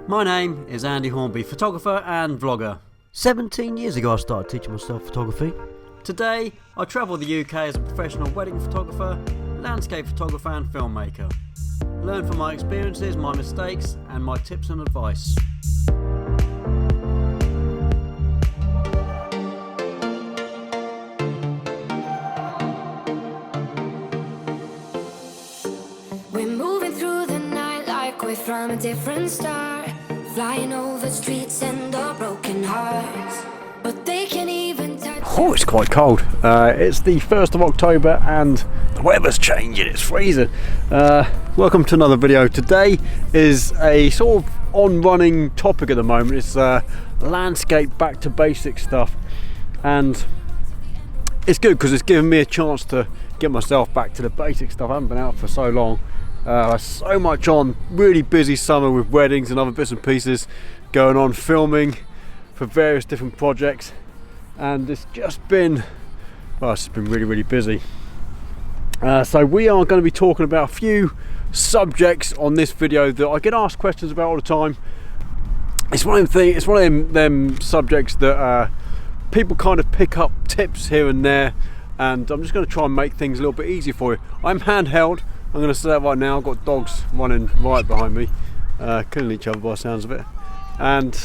My name is Andy Hornby, photographer and vlogger. 17 years ago I started teaching myself photography. Today I travel the UK as a professional wedding photographer, landscape photographer and filmmaker. Learn from my experiences, my mistakes and my tips and advice. We're moving through the night like we're from a different star, flying over streets and our broken hearts, but they can't even touch. Oh, it's quite cold. It's the 1st of October and the weather's changing, it's freezing. Welcome to another video. Today is a sort of on-running topic at the moment. It's landscape back to basic stuff, and it's good because it's given me a chance to get myself back to the basic stuff. I haven't been out for so long. So much on, really busy summer with weddings and other bits and pieces going on, filming for various different projects, and it's just been, well, it's been really busy. So we are going to be talking about a few subjects on this video that I get asked questions about all the time. It's one of them subjects that people kind of pick up tips here and there, and I'm just going to try and make things a little bit easier for you. I'm handheld. I'm going to say that right now. I've got dogs running right behind me, killing each other by the sounds of it. And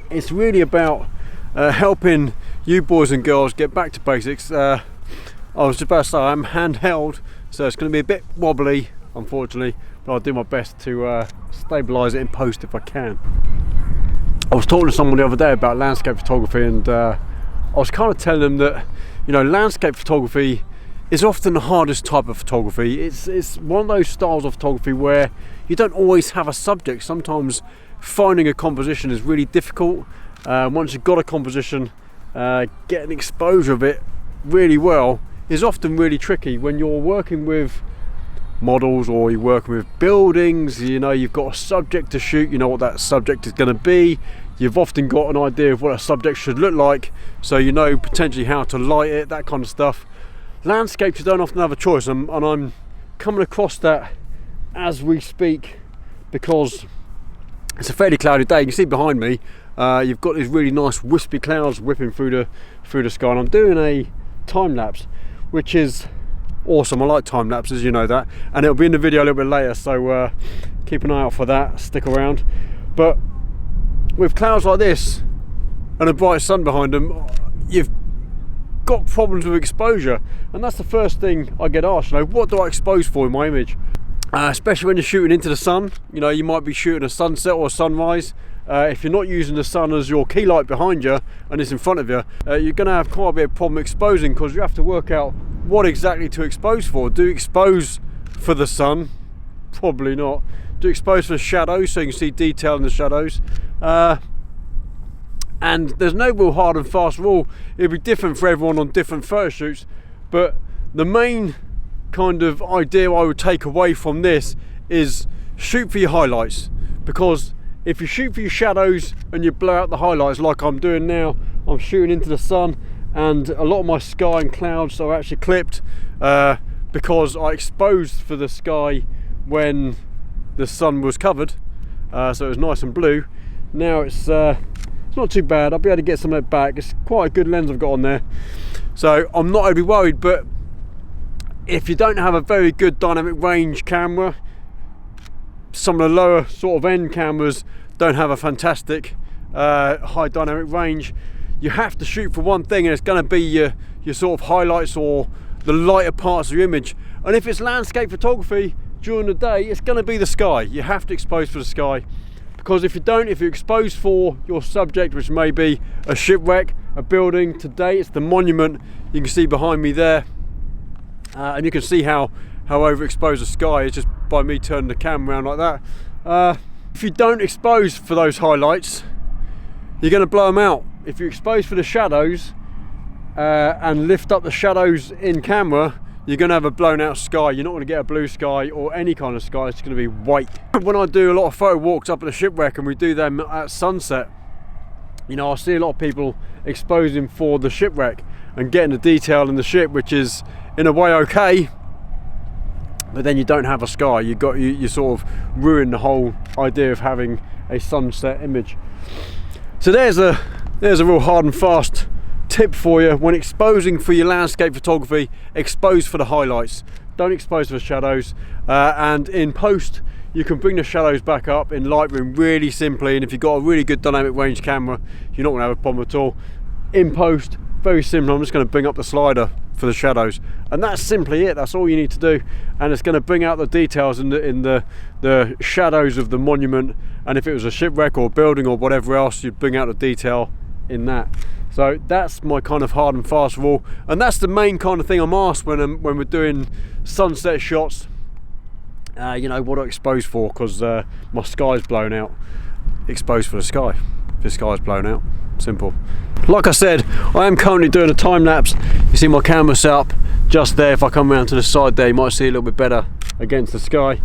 it's really about helping you boys and girls get back to basics. I was just about to say I'm handheld, so it's going to be a bit wobbly, unfortunately, but I'll do my best to stabilise it in post if I can. I was talking to someone the other day about landscape photography, and I was kind of telling them that, you know, landscape photography is often the hardest type of photography. It's one of those styles of photography where you don't always have a subject. Sometimes finding a composition is really difficult. Once you've got a composition, getting exposure of it really well is often really tricky. When you're working with models or you're working with buildings, you know, you've got a subject to shoot, you know what that subject is going to be. You've often got an idea of what a subject should look like, so you know potentially how to light it, that kind of stuff. Landscapes, you don't often have a choice, and I'm coming across that as we speak, because it's a fairly cloudy day. You can see behind me, you've got these really nice wispy clouds whipping through the sky, and I'm doing a time lapse, which is awesome. I like time lapses, you know that, and it'll be in the video a little bit later, so keep an eye out for that, stick around. But with clouds like this and a bright sun behind them, you've got problems with exposure, and that's the first thing I get asked, you know, what do I expose for in my image? Especially when you're shooting into the sun. You know, you might be shooting a sunset or a sunrise. If you're not using the sun as your key light behind you and it's in front of you, you're going to have quite a bit of problem exposing, because you have to work out what exactly to expose for. Do you expose for the sun? Probably not. Do you expose for the shadows so you can see detail in the shadows? And there's no real hard and fast rule. It'll be different for everyone on different photo shoots, but the main kind of idea I would take away from this is shoot for your highlights, because if you shoot for your shadows and you blow out the highlights like I'm doing now, I'm shooting into the sun, and a lot of my sky and clouds are actually clipped because I exposed for the sky when the sun was covered, so it was nice and blue. Now it's not too bad. I'll be able to get some of it back. It's quite a good lens I've got on there, so I'm not overly worried. But if you don't have a very good dynamic range camera, some of the lower sort of end cameras don't have a fantastic high dynamic range. You have to shoot for one thing, and it's going to be your sort of highlights or the lighter parts of your image. And if it's landscape photography during the day, it's going to be the sky. You have to expose for the sky, because if you don't, if you expose for your subject, which may be a shipwreck, a building, today it's the monument you can see behind me there, and you can see how overexposed the sky is just by me turning the camera around like that. If you don't expose for those highlights, you're going to blow them out. If you expose for the shadows and lift up the shadows in camera, you're going to have a blown out sky. You're not going to get a blue sky or any kind of sky. It's going to be white. When I do a lot of photo walks up at the shipwreck and we do them at sunset, you know, I see a lot of people exposing for the shipwreck and getting the detail in the ship, which is in a way okay, but then you don't have a sky. You sort of ruin the whole idea of having a sunset image. So there's a real hard and fast tip for you when exposing for your landscape photography. Expose for the highlights, don't expose for the shadows, and in post you can bring the shadows back up in Lightroom really simply, and if you've got a really good dynamic range camera you're not going to have a problem at all. In post, very simple, I'm just going to bring up the slider for the shadows, and that's simply it. That's all you need to do, and it's going to bring out the details in the shadows of the monument, and if it was a shipwreck or building or whatever else, you'd bring out the detail in that. So that's my kind of hard and fast rule, and that's the main kind of thing I'm asked when we're doing sunset shots. You know, what do I expose for, because my sky's blown out. Expose for the sky if the sky's blown out. Simple. Like I said, I am currently doing a time lapse. You see my camera set up just there. If I come around to the side there, you might see a little bit better against the sky.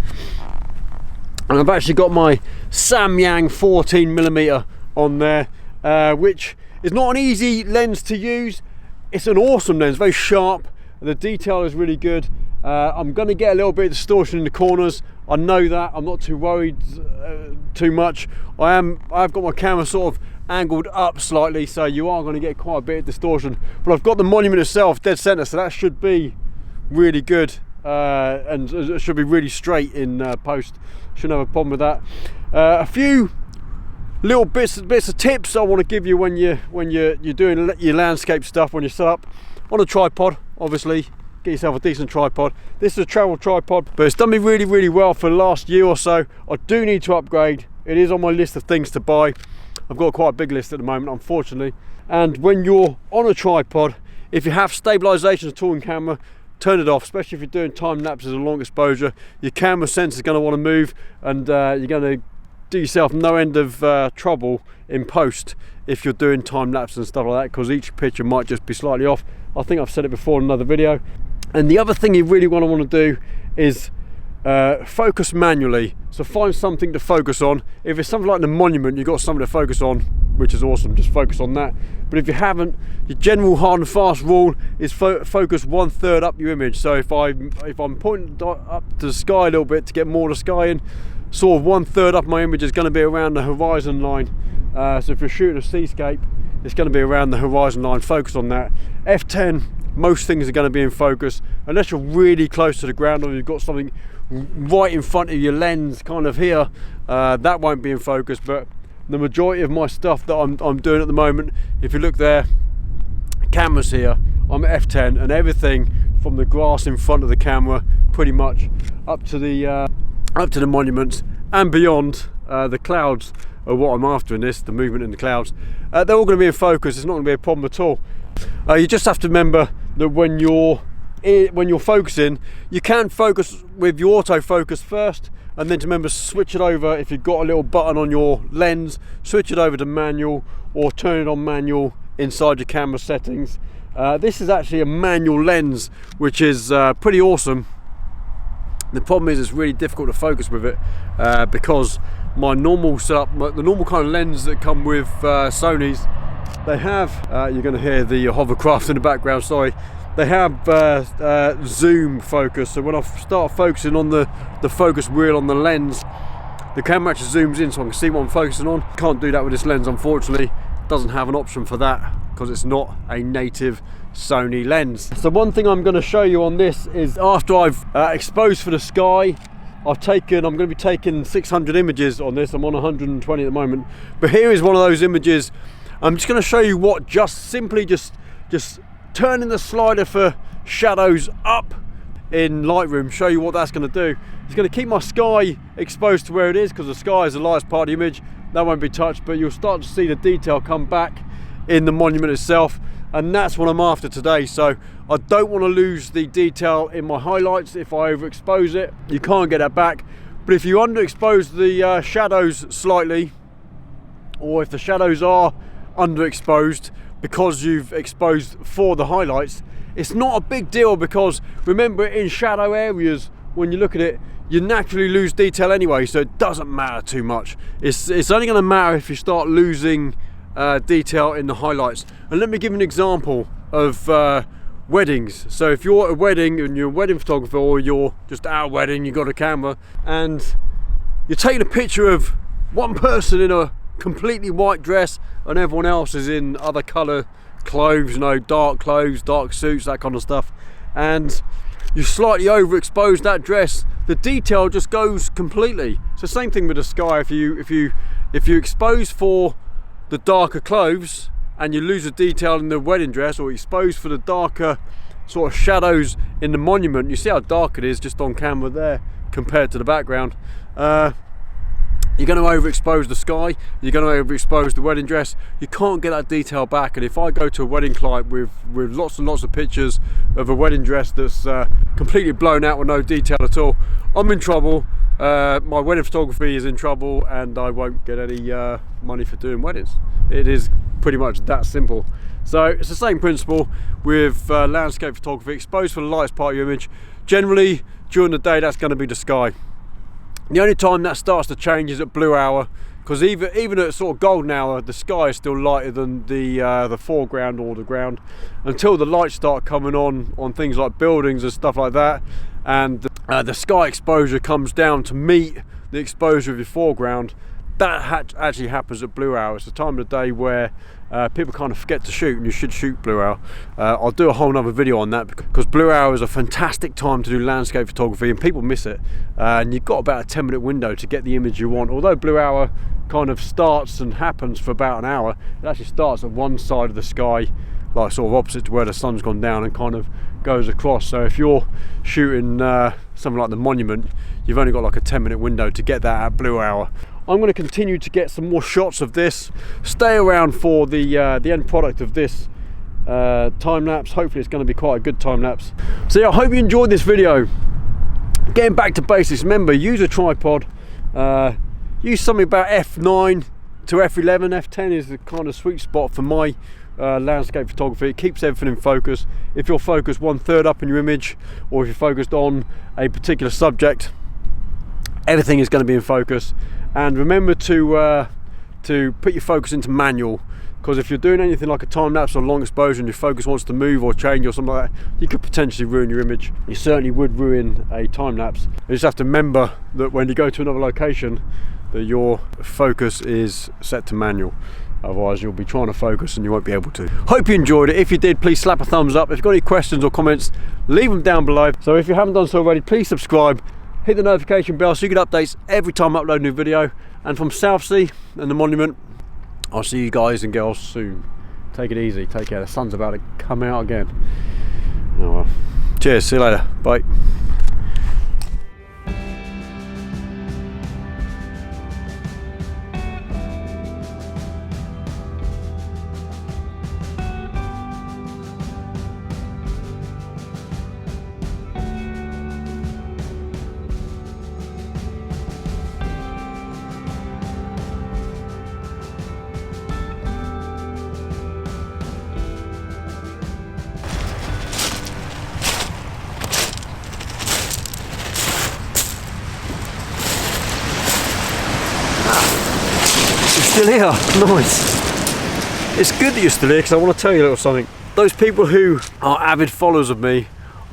And I've actually got my Samyang 14mm on there, which is not an easy lens to use. It's an awesome lens, very sharp. The detail is really good. I'm going to get a little bit of distortion in the corners. I know that. I'm not too worried too much. I've got my camera sort of angled up slightly, so you are going to get quite a bit of distortion. But I've got the monument itself dead center, so that should be really good, and it should be really straight in post. Shouldn't have a problem with that. A few little bits of tips I want to give you when you're doing your landscape stuff, when you're set up on a tripod. Obviously, get yourself a decent tripod. This is a travel tripod, but it's done me really well for the last year or so. I do need to upgrade. It is on my list of things to buy. I've got quite a big list at the moment, unfortunately. And when you're on a tripod, if you have stabilization at all in camera, turn it off, especially if you're doing time lapses or long exposure. Your camera sensor is going to want to move, and you're going to do yourself no end of trouble in post if you're doing time lapse and stuff like that, because each picture might just be slightly off. I think I've said it before in another video. And the other thing you really want to do is focus manually. So find something to focus on. If it's something like the monument, you've got something to focus on, which is awesome, just focus on that. But if you haven't, your general hard and fast rule is focus 1/3 up your image. So if I'm pointing up to the sky a little bit to get more of the sky in, sort of 1/3 up my image is going to be around the horizon line. So if you're shooting a seascape, it's going to be around the horizon line. Focus on that. F10, most things are going to be in focus, unless you're really close to the ground or you've got something right in front of your lens kind of here, that won't be in focus. But the majority of my stuff that I'm doing at the moment, if you look there, cameras here, I'm at F10, and everything from the grass in front of the camera pretty much up to the monuments and beyond. The clouds are what I'm after in this, the movement in the clouds. They're all going to be in focus. It's not going to be a problem at all. You just have to remember that when you're focusing, you can focus with your autofocus first, and then to remember switch it over. If you've got a little button on your lens, switch it over to manual, or turn it on manual inside your camera settings. This is actually a manual lens, which is pretty awesome. The problem is it's really difficult to focus with it, because my normal setup, the normal kind of lens that come with Sony's, they have, you're going to hear the hovercraft in the background, sorry, they have zoom focus. So when I start focusing on the focus wheel on the lens, the camera actually zooms in so I can see what I'm focusing on. Can't do that with this lens, unfortunately. It doesn't have an option for that because it's not a native Sony lens. So one thing I'm going to show you on this is after I've exposed for the sky, I'm going to be taking 600 images on this. I'm on 120 at the moment, but here is one of those images. I'm just going to show you what just turning the slider for shadows up in Lightroom, show you what that's going to do. It's going to keep my sky exposed to where it is, because the sky is the lightest part of the image. That won't be touched, but you'll start to see the detail come back in the monument itself, and that's what I'm after today. So I don't want to lose the detail in my highlights. If I overexpose it, you can't get that back. But if you underexpose the shadows slightly, or if the shadows are underexposed because you've exposed for the highlights, it's not a big deal, because remember, in shadow areas, when you look at it, you naturally lose detail anyway, so it doesn't matter too much. It's only going to matter if you start losing detail in the highlights. And let me give you an example of weddings. So if you're at a wedding and you're a wedding photographer, or you're just at a wedding, you've got a camera and you're taking a picture of one person in a completely white dress and everyone else is in other colour clothes, you know, dark clothes, dark suits, that kind of stuff, and you slightly overexpose that dress, the detail just goes completely. It's the same thing with the sky. If you expose for the darker clothes and you lose the detail in the wedding dress, or expose for the darker sort of shadows in the monument, you see how dark it is just on camera there compared to the background. You're going to overexpose the sky, you're going to overexpose the wedding dress, you can't get that detail back. And if I go to a wedding client with lots and lots of pictures of a wedding dress that's completely blown out with no detail at all, I'm in trouble, my wedding photography is in trouble, and I won't get any money for doing weddings. It is pretty much that simple. So it's the same principle with landscape photography. Expose for the lightest part of your image. Generally during the day that's going to be the sky. The only time that starts to change is at blue hour, because even at sort of golden hour, the sky is still lighter than the foreground or the ground, until the lights start coming on things like buildings and stuff like that, and the sky exposure comes down to meet the exposure of your foreground. That actually happens at blue hour. It's the time of the day where people kind of forget to shoot, and you should shoot blue hour. I'll do a whole nother video on that, because blue hour is a fantastic time to do landscape photography and people miss it, and you've got about a 10-minute window to get the image you want. Although blue hour kind of starts and happens for about an hour, it actually starts at one side of the sky, like sort of opposite to where the sun's gone down, and kind of goes across. So if you're shooting something like the monument, you've only got like a 10-minute window to get that at blue hour. I'm going to continue to get some more shots of this. Stay around for the end product of this time lapse. Hopefully it's going to be quite a good time lapse. So yeah, I hope you enjoyed this video. Getting back to basics, remember, use a tripod, use something about f9 to f11. f10 is the kind of sweet spot for my landscape photography. It keeps everything in focus. If you're focused 1/3 up in your image, or if you're focused on a particular subject, everything is going to be in focus. And remember to put your focus into manual, because if you're doing anything like a time lapse or long exposure and your focus wants to move or change or something like that, you could potentially ruin your image. You certainly would ruin a time lapse. You just have to remember that when you go to another location, that your focus is set to manual. Otherwise you'll be trying to focus and you won't be able to. Hope you enjoyed it. If you did, please slap a thumbs up. If you've got any questions or comments, leave them down below. So if you haven't done so already, please subscribe. Hit the notification bell so you get updates every time I upload a new video. And from Southsea and the monument, I'll see you guys and girls soon. Take it easy, take care. The sun's about to come out again. Oh well. Cheers, see you later, bye. Still here, nice. It's good that you're still here, because I want to tell you a little something. Those people who are avid followers of me,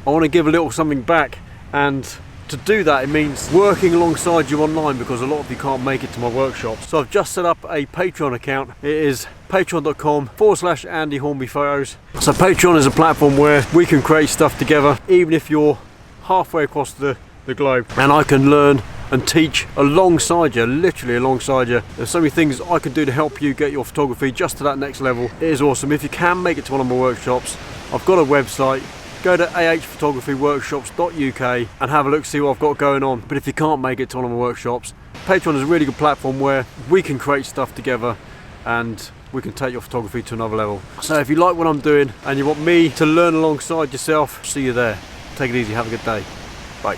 I want to give a little something back, and to do that it means working alongside you online, because a lot of you can't make it to my workshop. So I've just set up a Patreon account. It is patreon.com/Andy Hornby Photos. So Patreon is a platform where we can create stuff together, even if you're halfway across the globe, and I can learn and teach alongside you, literally alongside you. There's so many things I can do to help you get your photography just to that next level. It is awesome. If you can make it to one of my workshops, I've got a website. Go to ahphotographyworkshops.uk and have a look, see what I've got going on. But if you can't make it to one of my workshops, Patreon is a really good platform where we can create stuff together and we can take your photography to another level. So if you like what I'm doing and you want me to learn alongside yourself, see you there. Take it easy, have a good day. Bye.